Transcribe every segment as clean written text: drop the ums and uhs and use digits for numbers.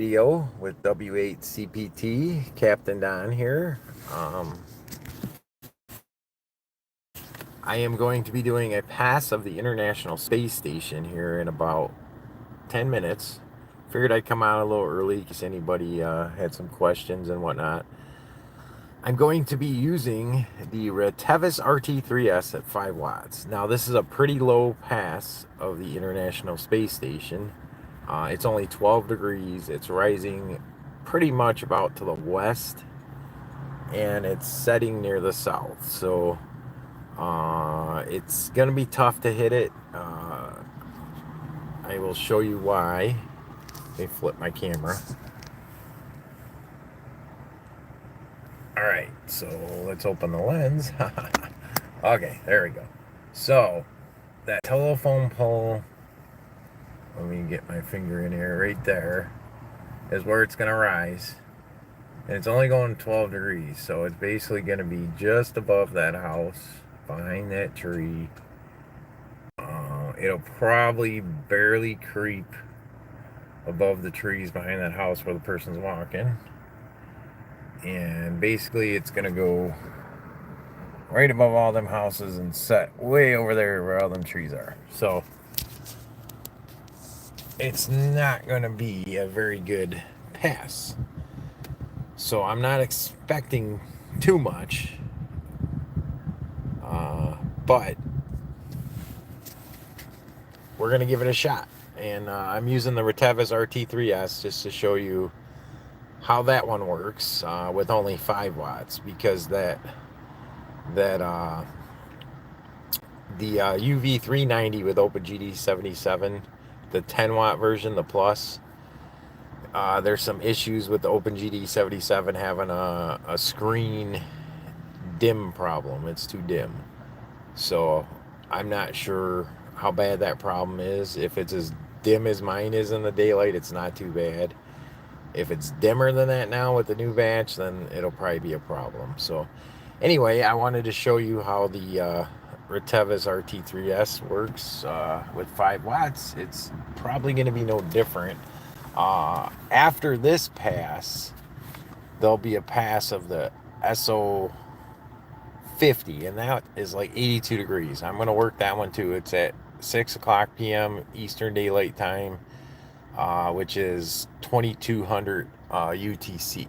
Video with W8CPT, Captain Don here. I am going to be doing a pass of the International Space Station here in about 10 minutes. Figured I'd come out a little early in case anybody had some questions and whatnot. I'm going to be using the Retevis RT3S at 5 watts. Now this is a pretty low pass of the International Space Station. It's only 12 degrees. It's rising pretty much about to the west, and it's setting near the south. So it's going to be tough to hit it. I will show you why. Let me flip my camera. Alright, so let's open the lens. Okay, there we go. So, that telephone pole, let me get my finger in here, right there, is where it's going to rise. And it's only going 12 degrees, so it's basically going to be just above that house, behind that tree. It'll probably barely creep above the trees behind that house where the person's walking. And basically it's going to go right above all them houses and set way over there where all them trees are. So it's not going to be a very good pass. So I'm not expecting too much, but we're going to give it a shot. And I'm using the Retevis RT3S just to show you how that one works with only 5 watts, because the UV390 with OpenGD 77, the 10 watt version, the plus, there's some issues with the OpenGD 77 having a screen dim problem. It's too dim. So I'm not sure how bad that problem is. If it's as dim as mine is in the daylight, it's not too bad. If it's dimmer than that now with the new batch, then it'll probably be a problem. So anyway, I wanted to show you how the Retevis RT3S works with 5 watts. It's probably going to be no different. After this pass, there'll be a pass of the SO50, and that is like 82 degrees. I'm going to work that one too. It's at 6 o'clock p.m. Eastern Daylight Time, which is 2200 UTC.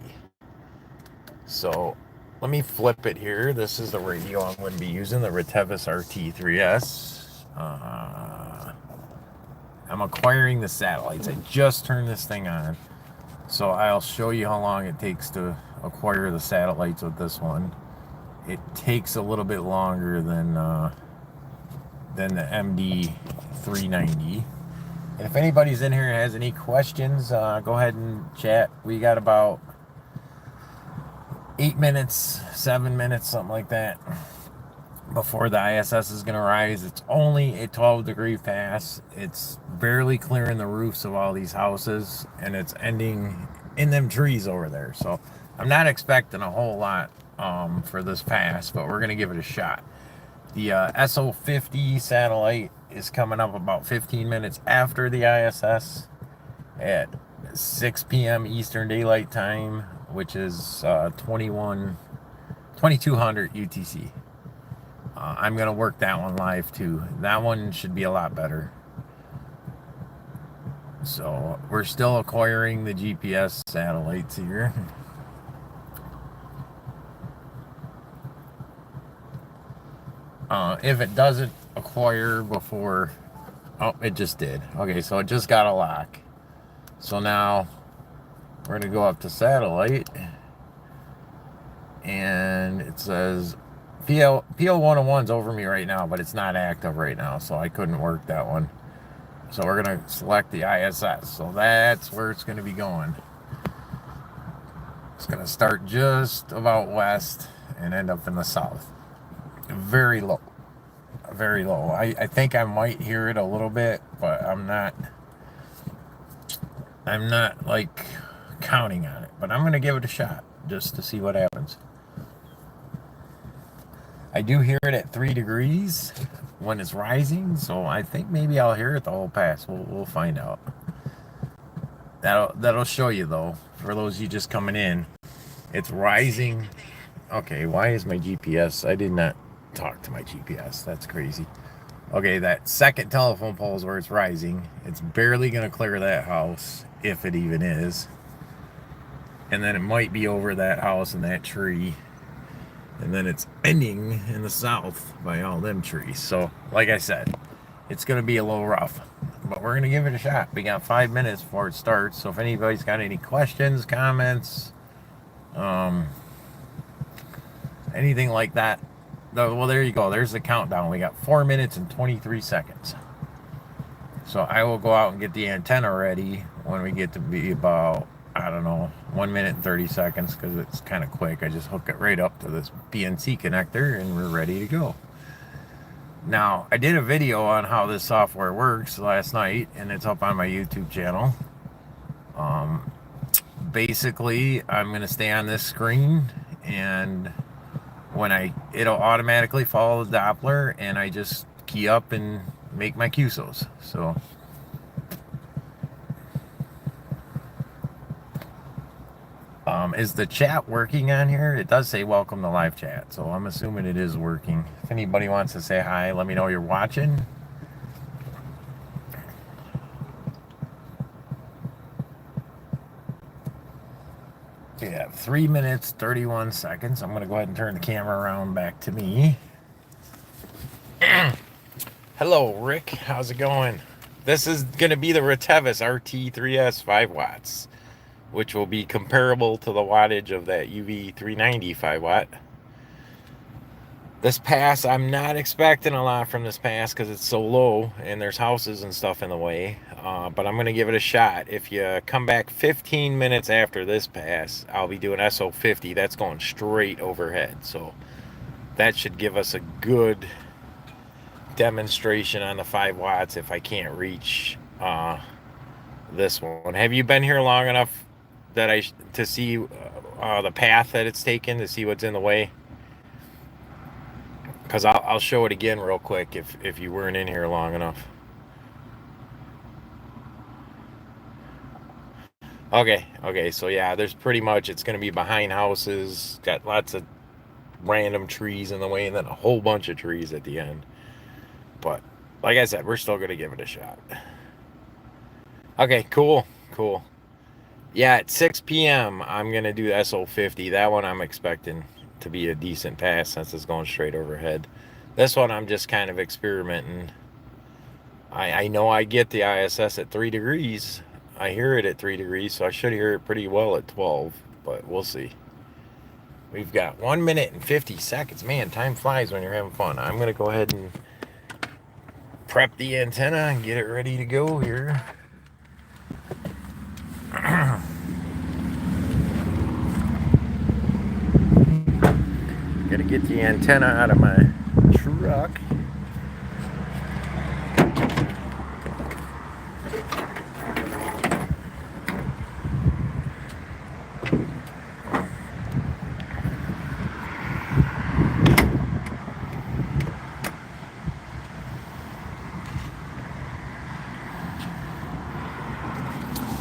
So let me flip it here. This is the radio I'm going to be using, the Retevis RT3S. I'm acquiring the satellites. I just turned this thing on, so I'll show you how long it takes to acquire the satellites with this one. It takes a little bit longer than the MD390. And if anybody's in here and has any questions, go ahead and chat. We got about 8 minutes, 7 minutes, something like that, before the ISS is going to rise. It's only a 12-degree pass. It's barely clearing the roofs of all these houses, and it's ending in them trees over there. So I'm not expecting a whole lot for this pass, but we're going to give it a shot. The SO50 satellite is coming up about 15 minutes after the ISS at 6 p.m. Eastern Daylight Time, which is 2200 UTC. I'm going to work that one live too. That one should be a lot better. So we're still acquiring the GPS satellites here. If it doesn't acquire before, oh, it just did. Okay, so it just got a lock. So now we're going to go up to satellite, and it says PL101's over me right now, but it's not active right now, so I couldn't work that one. So we're going to select the ISS. So that's where it's going to be going. It's going to start just about west and end up in the south. Very low. Very low. I think I might hear it a little bit, but I'm not like counting on it. But I'm going to give it a shot just to see what happens. I do hear it at 3 degrees when it's rising, so I think maybe I'll hear it the whole pass. We'll find out. That'll show you though. For those of you just coming in, it's rising. Okay, why is my GPS? I did not talk to my GPS. That's crazy. Okay, that second telephone pole is where it's rising. It's barely going to clear that house, if it even is. And then it might be over that house and that tree. And then it's ending in the south by all them trees. So, like I said, it's going to be a little rough. But we're going to give it a shot. We got 5 minutes before it starts. So if anybody's got any questions, comments, anything like that, well, there you go. There's the countdown. We got 4 minutes and 23 seconds. So I will go out and get the antenna ready when we get to be about, I don't know, 1 minute and 30 seconds because it's kind of quick. I just hook it right up to this BNC connector and we're ready to go. Now, I did a video on how this software works last night, and it's up on my YouTube channel. Basically, I'm going to stay on this screen, and when it'll automatically follow the Doppler, and I just key up and make my QSOs. So, is the chat working on here? It does say welcome to live chat, so I'm assuming it is working. If anybody wants to say hi, let me know you're watching. We have 3 minutes, 31 seconds. I'm going to go ahead and turn the camera around back to me. Hello, Rick. How's it going? This is going to be the Retevis RT3S 5 watts, which will be comparable to the wattage of that UV390 5 watt. This pass, I'm not expecting a lot from this pass because it's so low and there's houses and stuff in the way. But I'm going to give it a shot. If you come back 15 minutes after this pass, I'll be doing SO50. That's going straight overhead. So that should give us a good demonstration on the 5 watts if I can't reach this one. Have you been here long enough that to see the path that it's taken, to see what's in the way? Because I'll show it again real quick if you weren't in here long enough. Okay, so yeah, there's pretty much, it's going to be behind houses, got lots of random trees in the way, and then a whole bunch of trees at the end. But like I said, we're still going to give it a shot. Okay, cool. Yeah, at 6 p.m. I'm going to do the SO50. That one I'm expecting to be a decent pass since it's going straight overhead. This one I'm just kind of experimenting. I know I get the ISS at 3 degrees. I hear it at 3 degrees, so I should hear it pretty well at 12, but we'll see. We've got 1 minute and 50 seconds. Man, time flies when you're having fun. I'm going to go ahead and prep the antenna and get it ready to go here. Gotta get the antenna out of my truck.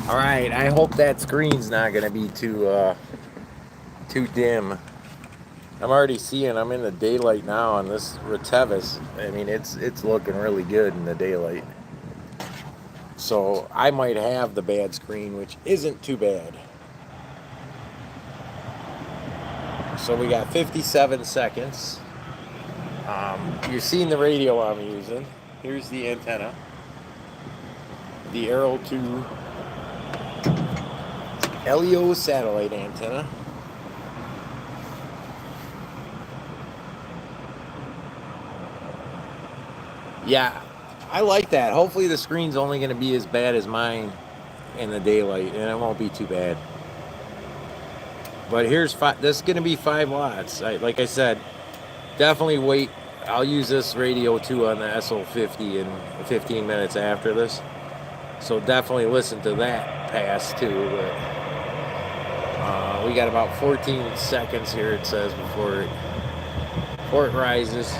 All right, I hope that screen's not gonna be too dim. I'm already seeing, I'm in the daylight now on this Retevis. I mean, it's looking really good in the daylight. So I might have the bad screen, which isn't too bad. So we got 57 seconds. You're seeing the radio I'm using. Here's the antenna. The Arrow 2 LEO satellite antenna. Yeah, I like that. Hopefully the screen's only going to be as bad as mine in the daylight, and it won't be too bad. But here's this is going to be 5 watts. Like I said, definitely wait. I'll use this radio too on the SO50 in 15 minutes after this. So definitely listen to that pass too. But, we got about 14 seconds here, it says, before it rises.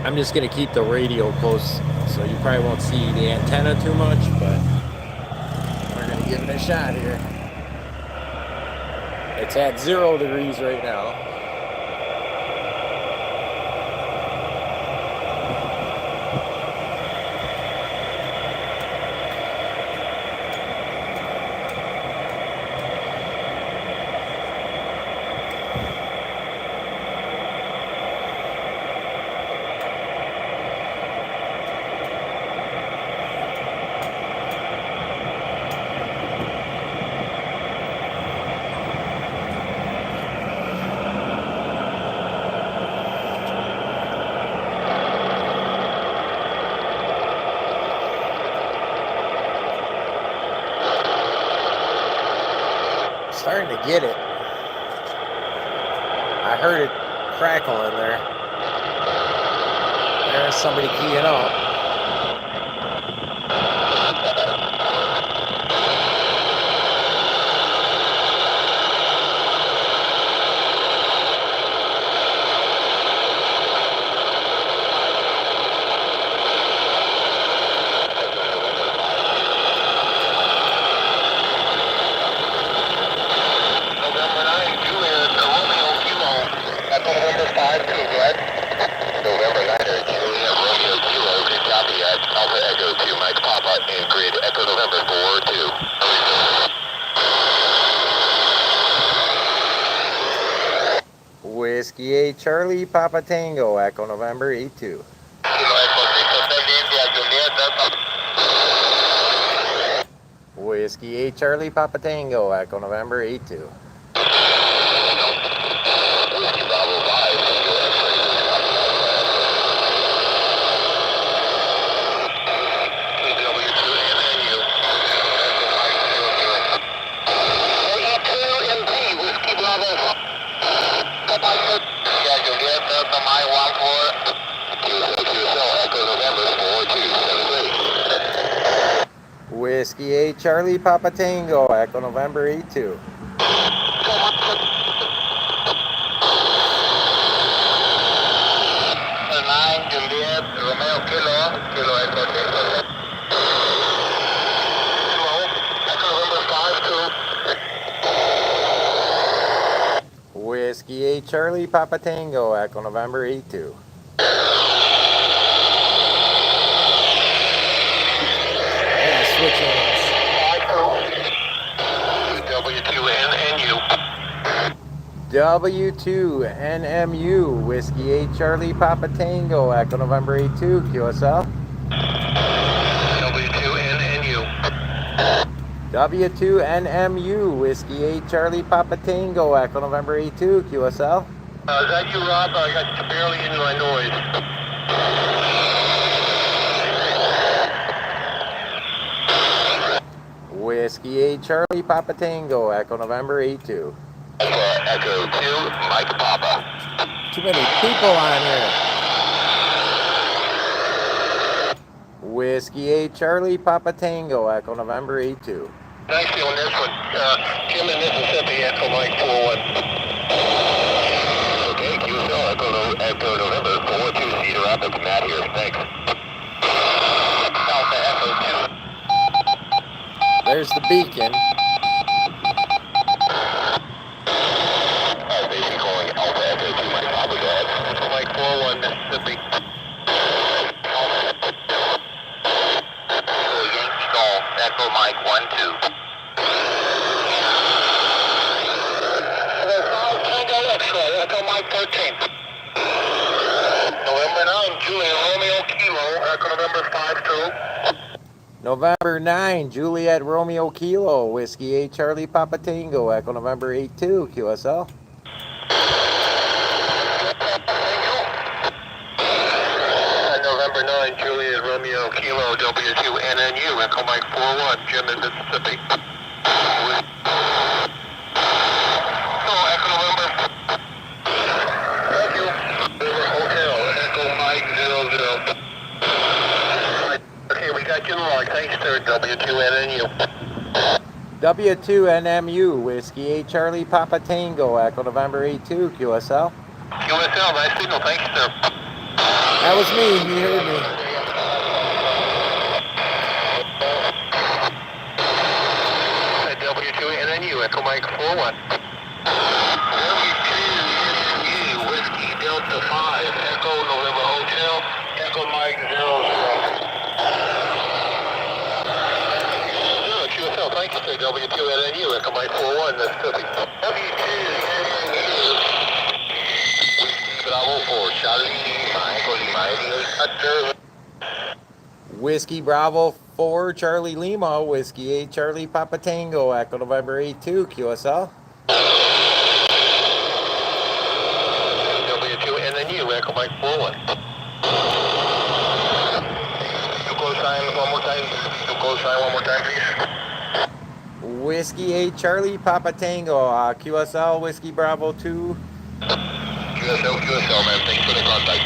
I'm just going to keep the radio close so you probably won't see the antenna too much, but we're gonna give it a shot here. It's at 0 degrees right now. Starting to get it. I heard it crackle in there. There's somebody keying up. Whiskey 8 Charlie Papa Tango, Echo November 82. Whiskey 8 Charlie Papa Tango, Echo November 82. Whiskey 8 Charlie Papa Tango, Echo November 82. Whiskey 8 Charlie Papa Tango, Echo November 82. Switch hands. W2NMU, Whiskey 8 Charlie Papa Tango, Echo November 82, QSL. W2NMU, Whiskey 8 Charlie Papa Tango, Echo November 82, QSL. Is that you, Rob? I got barely in my noise. Whiskey 8 Charlie Papa Tango, Echo November 82. Echo 2, Mike Papa. Too many people on here. Whiskey 8 Charlie Papa Tango, Echo November 82. Nice on this one. Jim in Mississippi, Echo Mike 41. Okay, QSL, Echo November 42, Cedar Rapids, Matt here, thanks. Alpha Echo 2. There's the beacon. Basically calling Alpha Echo 2, Mike Papa, go ahead. Echo Mike 41, Mississippi. Yankee Golf, Echo Mike 12. Echo Mike 13. November 9, Juliet Romeo Kilo, Echo November 52. November 9, Juliet Romeo Kilo, Whiskey 8 Charlie Papa Tango, Echo November 82, QSL. November 9, Juliet Romeo Kilo, W2NNU, Echo Mike 41, Jim in Mississippi. Thanks, sir. W2NNU. W2NMU, Whiskey 8 Charlie Papa Tango, Echo November 82, QSL. QSL, nice signal. Thanks, sir. That was me. You heard me. Echo Mike 41. W2 Whiskey Delta 5, Echo November Hotel, Echo Mike 00. QSL, thank you, sir. W2NNU, Echo Mike 41, that's perfect. W2NNU, Bravo 4, Charlie, Echo Lima, 88. Whiskey Bravo 4, Charlie Lima, Whiskey 8, Charlie Papa Tango, Echo November 82, QSL. W2NNU, Echo Mike 41. You close sign one more time. You close sign one more time, please. Whiskey 8, Charlie Papa Tango, QSL, Whiskey Bravo 2. QSL, man. Thanks for the contact.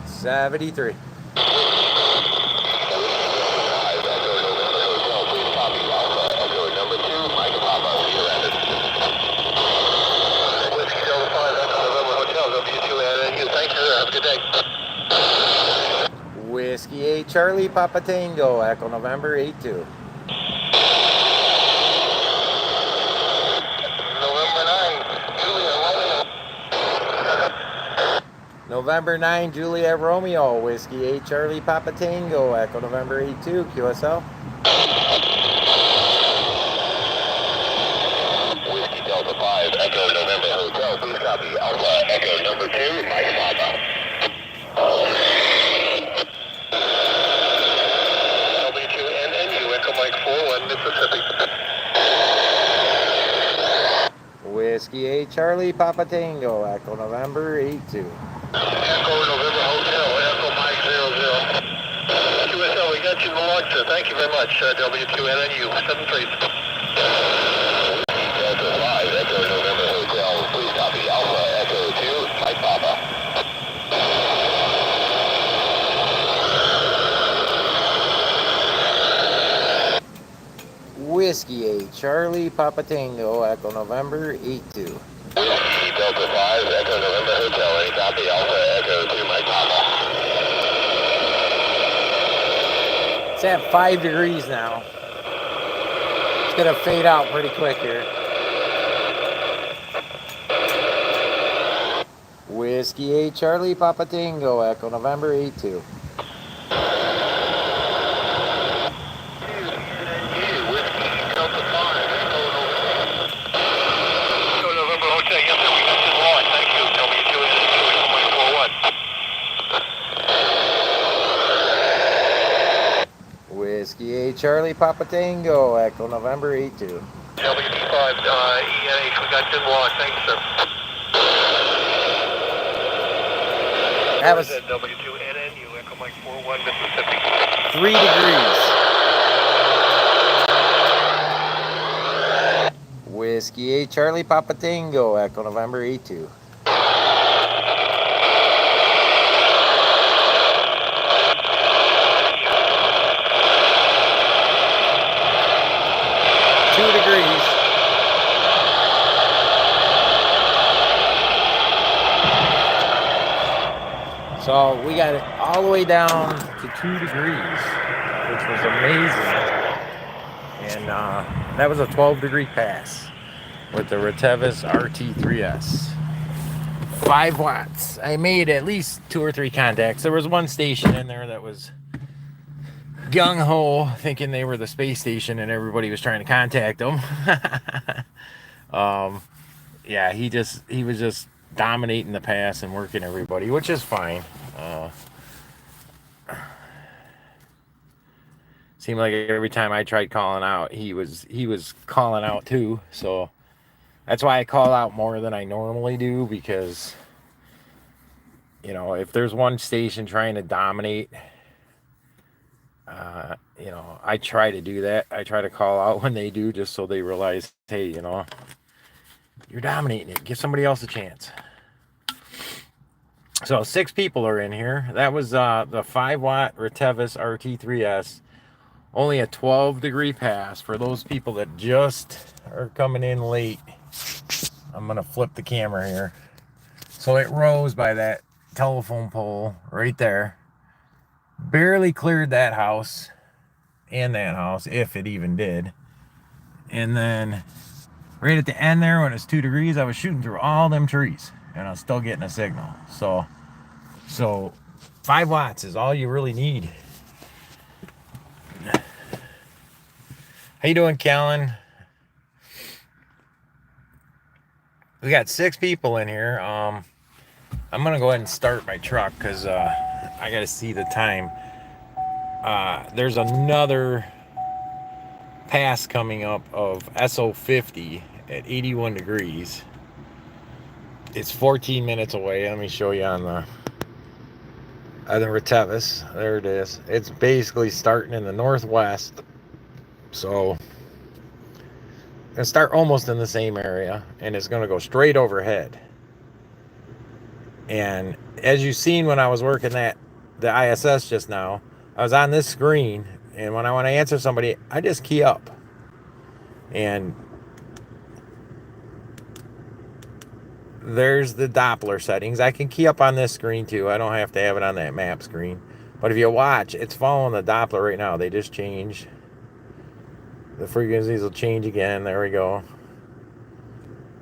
73. Whiskey 8, Charlie Papa Tango, Echo November 82. November 9, Juliet Romeo, Whiskey 8, Charlie Papa Tango, Echo November 82, QSL. Whiskey Delta 5, Echo November Hotel, please copy Alpha Echo number 2, Mike Papa. W2NNU, Echo Mike 41, Mississippi. Whiskey 8, Charlie Papa Tango, Echo November 82. Echo November Hotel, Echo Mike 00. QSL, we got you in the log, sir. Thank you very much. W2NNU, 73. Delta 5, Echo November Hotel, please copy Alpha Echo 2, Mike Papa. Whiskey 8, Charlie Papa Tango, Echo November 82. Whiskey Delta 5, Echo November Hotel, any copy Alpha Echo 2, Mike Papa. It's at 5 degrees now. It's gonna fade out pretty quick here. Whiskey 8, Charlie Papa Tango, Echo November 82. Whiskey 8, Charlie Papa Tango, Echo November 82. WD5, ENH, we got you in the log. Thank you, sir. That was W2NNU, Echo Mike 41, Mississippi. 3 degrees. Whiskey 8, Charlie Papa Tango, Echo November 82. 2 degrees. So we got it all the way down to 2 degrees, which was amazing. And that was a 12-degree pass with the Retevis RT3S. 5 watts. I made at least 2 or 3 contacts. There was one station in there that was gung-ho, thinking they were the space station and everybody was trying to contact them. Yeah, he was just dominating the pass and working everybody, which is fine. Seemed like every time I tried calling out, he was calling out too. So that's why I call out more than I normally do, because you know, if there's one station trying to dominate, you know, I try to do that. I try to call out when they do, just so they realize, hey, you know, you're dominating it. Give somebody else a chance. So 6 people are in here. That was the 5-watt Retevis RT3S. Only a 12-degree pass for those people that just are coming in late. I'm going to flip the camera here. So it rose by that telephone pole right there. Barely cleared that house and that house, if it even did. And then right at the end there, when it's 2 degrees, I was shooting through all them trees, and I was still getting a signal. So 5 watts is all you really need. How you doing, Callan? We got 6 people in here. I'm gonna go ahead and start my truck because I gotta see the time. There's another pass coming up of SO50 at 81 degrees. It's 14 minutes away. Let me show you on the Retevis. There it is. It's basically starting in the northwest. So it's gonna start almost in the same area, and it's gonna go straight overhead. And as you've seen when I was working the ISS just now, I was on this screen, and when I want to answer somebody, I just key up. And there's the Doppler settings. I can key up on this screen too. I don't have to have it on that map screen. But if you watch, it's following the Doppler right now. They just changed. The frequencies will change again. There we go.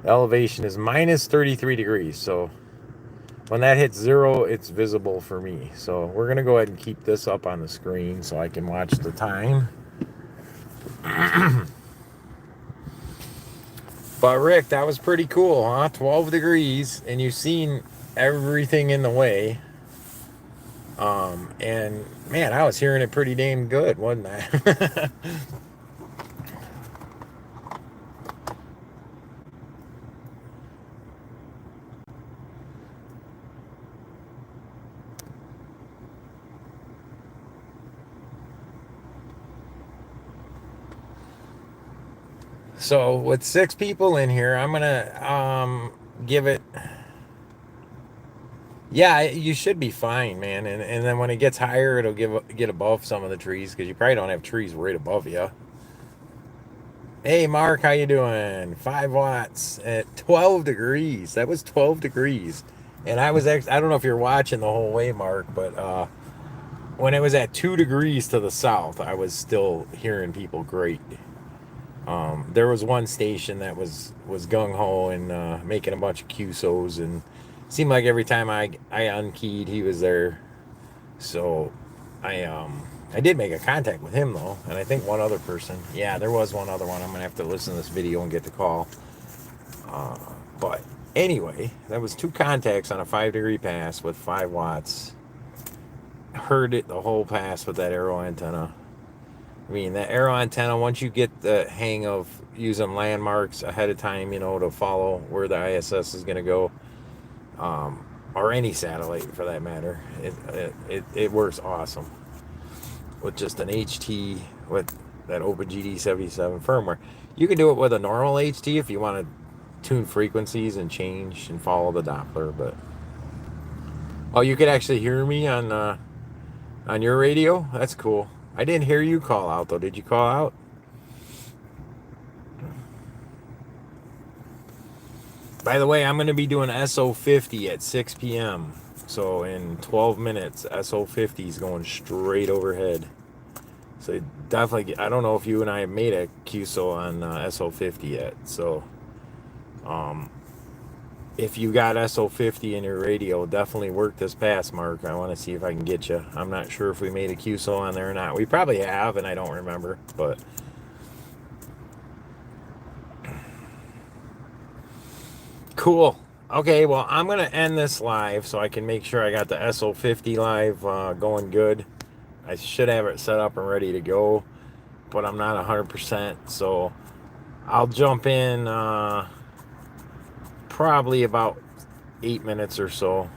The elevation is minus 33 degrees. So when that hits 0, it's visible for me. So we're going to go ahead and keep this up on the screen so I can watch the time. But Rick, that was pretty cool, huh? 12 degrees, and you've seen everything in the way. And man, I was hearing it pretty damn good, wasn't I? So with 6 people in here, I'm gonna give it. Yeah, you should be fine, man. And then when it gets higher, it'll get above some of the trees because you probably don't have trees right above you. Hey, Mark, how you doing? 5 watts at 12 degrees. That was 12 degrees. And I was actually, I don't know if you're watching the whole way, Mark, but when it was at 2 degrees to the south, I was still hearing people great. There was one station that was gung-ho and making a bunch of QSOs, and it seemed like every time I unkeyed, he was there. So I did make a contact with him though, and I think one other person. Yeah, there was one other one. I'm gonna have to listen to this video and get the call. But anyway, that was 2 contacts on a 5-degree pass with 5 watts. Heard it the whole pass with that arrow antenna. I mean, that arrow antenna, once you get the hang of using landmarks ahead of time, you know, to follow where the ISS is going to go, or any satellite for that matter, it works awesome with just an HT with that OpenGD 77 firmware. You can do it with a normal HT if you want to tune frequencies and change and follow the Doppler. But oh, you could actually hear me on your radio? That's cool. I didn't hear you call out, though. Did you call out? By the way, I'm going to be doing SO50 at 6 p.m. So in 12 minutes, SO50 is going straight overhead. So definitely, I don't know if you and I have made a QSO on SO50 yet. So if you got SO50 in your radio, definitely work this pass, Mark. I want to see if I can get you. I'm not sure if we made a QSO on there or not. We probably have, and I don't remember, but cool. Okay, well, I'm going to end this live so I can make sure I got the SO50 live going good. I should have it set up and ready to go, but I'm not 100%, so I'll jump in probably about 8 minutes or so.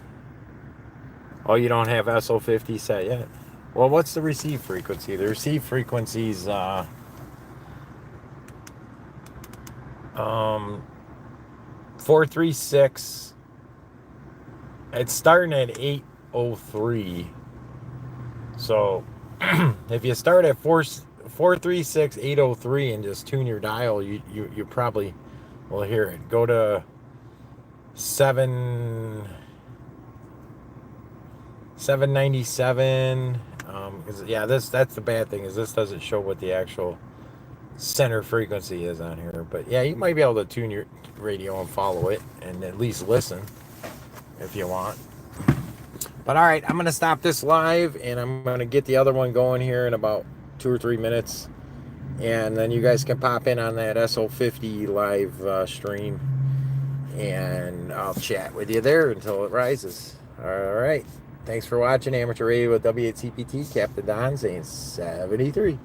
Oh, you don't have SO50 set yet? Well, what's the receive frequency? The receive frequency's 436. It's starting at 803. So if you start at 436 803 and just tune your dial, you probably will hear it. Go to 797. Yeah, that's the bad thing, is this doesn't show what the actual center frequency is on here. But yeah, you might be able to tune your radio and follow it and at least listen if you want. But all right, I'm going to stop this live and I'm going to get the other one going here in about 2 or 3 minutes. And then you guys can pop in on that SO50 live stream. And I'll chat with you there until it rises. All right. Thanks for watching Amateur Radio with W8CPT. Captain Don saying 73.